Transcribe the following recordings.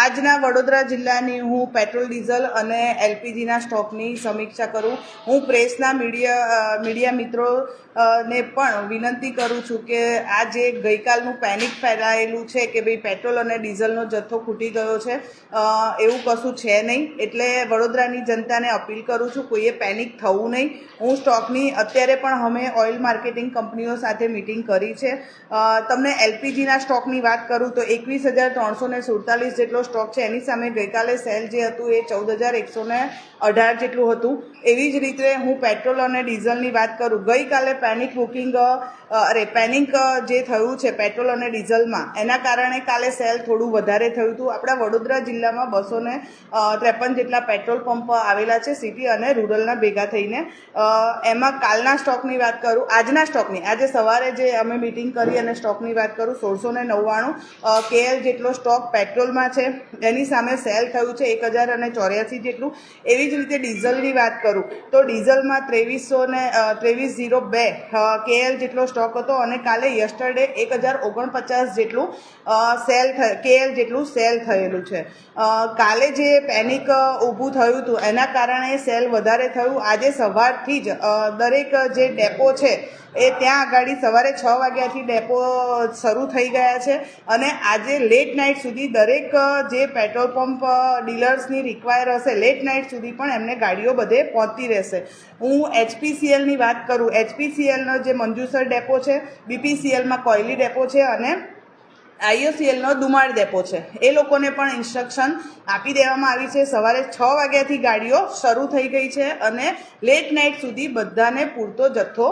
આજના વડોદરા જિલ્લાની હું પેટ્રોલ ડીઝલ અને એલપીજીના સ્ટોકની સમીક્ષા કરું. હું પ્રેસના મીડિયા મિત્રો ને પણ વિનંતી કરું છું કે આ જે ગઈકાલનું પેનિક ફેલાયેલું છે કે ભાઈ પેટ્રોલ અને ડીઝલનો જથ્થો ખૂટી ગયો છે, એવું કશું છે નહીં. એટલે વડોદરાની જનતાને અપીલ કરું છું, કોઈએ પેનિક થવું નહીં. હું સ્ટોકની અત્યારે પણ અમે ઓઇલ માર્કેટિંગ કંપનીઓ સાથે મિટિંગ કરી છે. તમને એલપીજીના સ્ટોકની વાત કરું તો 21,347 જેટલો સ્ટોક છે. એની સામે ગઈકાલે સેલ જે હતું એ 14,118 જેટલું હતું. એવી જ રીતે હું પેટ્રોલ અને ડીઝલની વાત કરું, ગઈકાલે પેનિક જે થયું છે પેટ્રોલ અને ડીઝલમાં, એના કારણે કાલે સેલ થોડું વધારે થયું હતું. આપણા વડોદરા જિલ્લામાં 253 જેટલા પેટ્રોલ પંપ આવેલા છે, સિટી અને રૂરલના ભેગા થઈને. એમાં કાલના સ્ટોકની વાત કરું, આજના સ્ટોકની, આજે સવારે જે અમે મિટિંગ કરી અને સ્ટોકની વાત કરું, 1699 KL જેટલો સ્ટોક પેટ્રોલમાં છે. એની સામે સેલ થયું છે 1084 જેટલું. એવી જ રીતે ડીઝલની વાત કરું તો ડીઝલમાં 2302 KL જેટલો સ્ટોક હતો અને કાલે યસ્ટરડે 1049 જેટલું KL જેટલું સેલ થયેલું છે. કાલે જે પેનિક ઊભું થયું હતું એના કારણે સેલ વધારે થયું. આજે સવારથી જ દરેક જે ડેપો છે એ ત્યાં આગળ સવારે 6 વાગ્યાથી ડેપો શરૂ થઈ ગયા છે અને આજે લેટ નાઇટ સુધી દરેક જે પેટ્રોલ પંપ ડીલર્સની રિક્વાયર હશે, લેટ નાઇટ સુધી પણ એમને ગાડીઓ બધે પહોંચતી રહેશે. હું HPCLની વાત કરું, HPCLનો જે મંજુસર ડેપો છે, BPCLમાં કોયલી ડેપો છે અને IOCLનો દુમાળ ડેપો છે. એ લોકોને પણ ઇન્સ્ટ્રક્શન આપી દેવામાં આવી છે. સવારે 6 વાગ્યાથી ગાડીઓ શરૂ થઈ ગઈ છે અને લેટ નાઇટ સુધી બધાને પૂરતો જથ્થો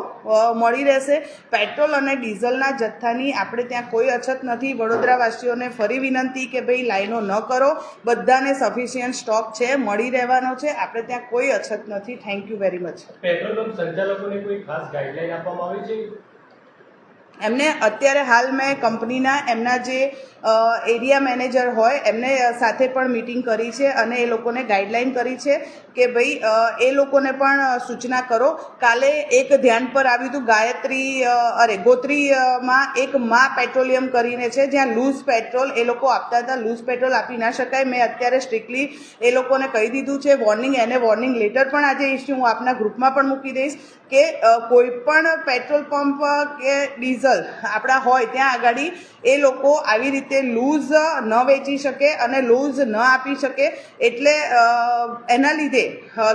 મળી રહેશે. પેટ્રોલ અને ડીઝલના જથ્થાની આપણે ત્યાં કોઈ અછત નથી. વડોદરાવાસીઓને ફરી વિનંતી કે ભાઈ લાઈનો ન કરો, બધાને સફિશિયન્ટ સ્ટોક છે, મળી રહેવાનો છે. આપણે ત્યાં કોઈ અછત નથી. Thank you very much. Petrol pump સંચાલકોને કોઈ ખાસ ગાઈડલાઈન આપવામાં આવી છે? એમને અત્યારે હાલ મેં કંપનીના એમના જે એરિયા મેનેજર હોય એમને સાથે પણ મિટિંગ કરી છે અને એ લોકોને ગાઈડલાઈન કરી છે કે ભાઈ એ લોકોને પણ સૂચના કરો. કાલે એક ધ્યાન પર આવ્યું હતું, ગોત્રીમાં એક મા પેટ્રોલિયમ કરીને છે, જ્યાં લૂઝ પેટ્રોલ એ લોકો આપતા હતા. લૂઝ પેટ્રોલ આપી ના શકાય. મેં અત્યારે સ્ટ્રિક્ટલી એ લોકોને કહી દીધું છે, વોર્નિંગ લેટર પણ આજે ઇસ્યુ હું આપના ગ્રુપમાં પણ મૂકી દઈશ કે કોઈ પણ પેટ્રોલ પંપ કે ડીઝલ આપણા હોય ત્યાં આગળ એ લોકો આવી રીતે લૂઝ ન વેચી શકે અને લૂઝ ન આપી શકે. એટલે એના લીધે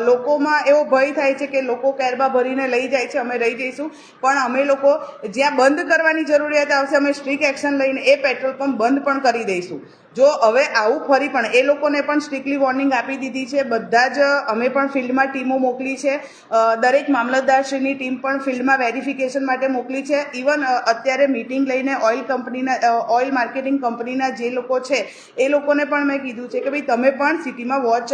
લોકોમાં એવો ભય થાય છે કે લોકો કેરબા ભરીને લઈ જાય છે. અમે રહી જઈશું, પણ અમે લોકો જ્યાં બંધ કરવાની જરૂરિયાત આવશે અમે સ્ટ્રિક્ટ એક્શન લઈને એ પેટ્રોલ પંપ બંધ પણ કરી દઈશું. જો હવે આવું ફરી પણ એ લોકોને પણ સ્ટ્રિક્ટલી વોર્નિંગ આપી દીધી છે. બધા જ અમે પણ ફિલ્ડમાં ટીમો મોકલી છે. દરેક મામલતદારશ્રીની ટીમ પણ ફિલ્ડમાં વેરિફિકેશન માટે મોકલી છે. ઇવન અત્યારે મિટિંગ લઈને ઓઇલ માર્કેટિંગ કંપનીના જે લોકો છે એ લોકોને પણ મેં કીધું છે કે ભાઈ તમે પણ સિટીમાં વોચ,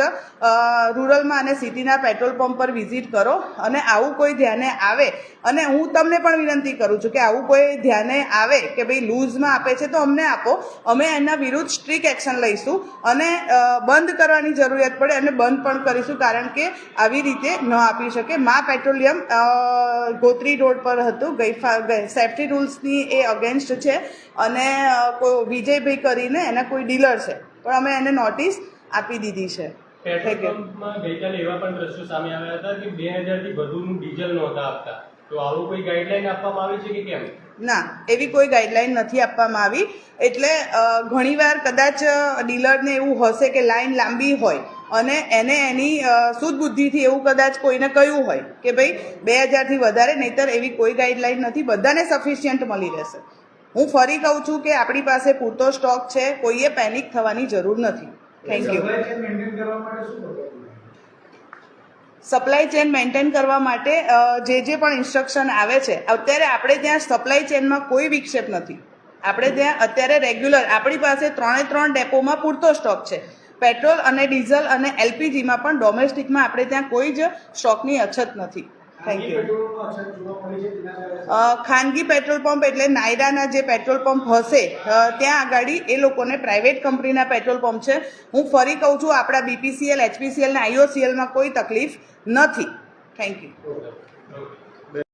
રૂરલમાં અને સિટીના પેટ્રોલ પંપ પર વિઝિટ કરો અને આવું કોઈ ધ્યાને આવે, અને હું તમને પણ વિનંતી કરું છું કે આવું કોઈ ધ્યાને આવે કે ભાઈ લૂઝમાં આપે છે તો અમને આપો, અમે એના વિરુદ્ધ સ્ટ્રિક્ટ એક્શન લઈશું અને બંધ કરવાની જરૂરિયાત પડે અને બંધ પણ કરીશું, કારણ કે આવી રીતે ન આપી શકે. મા પેટ્રોલિયમ ગોત્રી રોડ પર હતું. સેફ્ટી રૂલ્સની એ અગેન્સ્ટ છે અને વિજયભાઈ કરીને એના કોઈ ડીલર છે, પણ અમે એને નોટિસ આપી દીધી છે. પેટ્રોલ પંપમાં ગઈકાલે એવા પણ દ્રશ્યો સામે આવ્યા હતા કે 2000 થી વધુનું ડીઝલ નહોતા આપતા. તો આવું કોઈ ગાઈડલાઈન આપવામાં આવી છે કે કેમ? ના, એવી કોઈ ગાઈડલાઈન નથી આપવામાં આવી. એટલે ઘણીવાર કદાચ ડીલરને એવું હશે કે લાઈન લાંબી હોય અને એને એની શુદ્ધ બુદ્ધિથી એવું કદાચ કોઈને કહ્યું હોય કે ભાઈ 2000 થી વધારે, નહીંતર એવી કોઈ ગાઈડલાઈન નથી. બધાને સફિશિયન્ટ મળી રહેશે. હું ફરી કહું છું કે આપણી પાસે પૂરતો સ્ટોક છે, કોઈએ પેનિક થવાની જરૂર નથી. Thank you. Supply chain maintain કરવા માટે જે પણ ઇન્સ્ટ્રક્શન આવે છે, અત્યારે આપણે ત્યાં સપ્લાય ચેનમાં કોઈ વિક્ષેપ નથી. આપણે ત્યાં અત્યારે રેગ્યુલર આપણી પાસે 3 ડેપોમાં પૂરતો સ્ટોક છે. પેટ્રોલ અને ડીઝલ અને એલપીજીમાં પણ ડોમેસ્ટિકમાં આપણે ત્યાં કોઈ જ સ્ટોકની અછત નથી. Thank you. ખાનગી પેટ્રોલ પંપ એટલે નાયરાના જે પેટ્રોલ પંપ હશે ત્યાં આગળ એ લોકોને પ્રાઇવેટ કંપનીના પેટ્રોલ પંપ છે. હું ફરી કહું છું, આપણા BPCL, HPCL અને IOCLમાં કોઈ તકલીફ નથી. Thank you.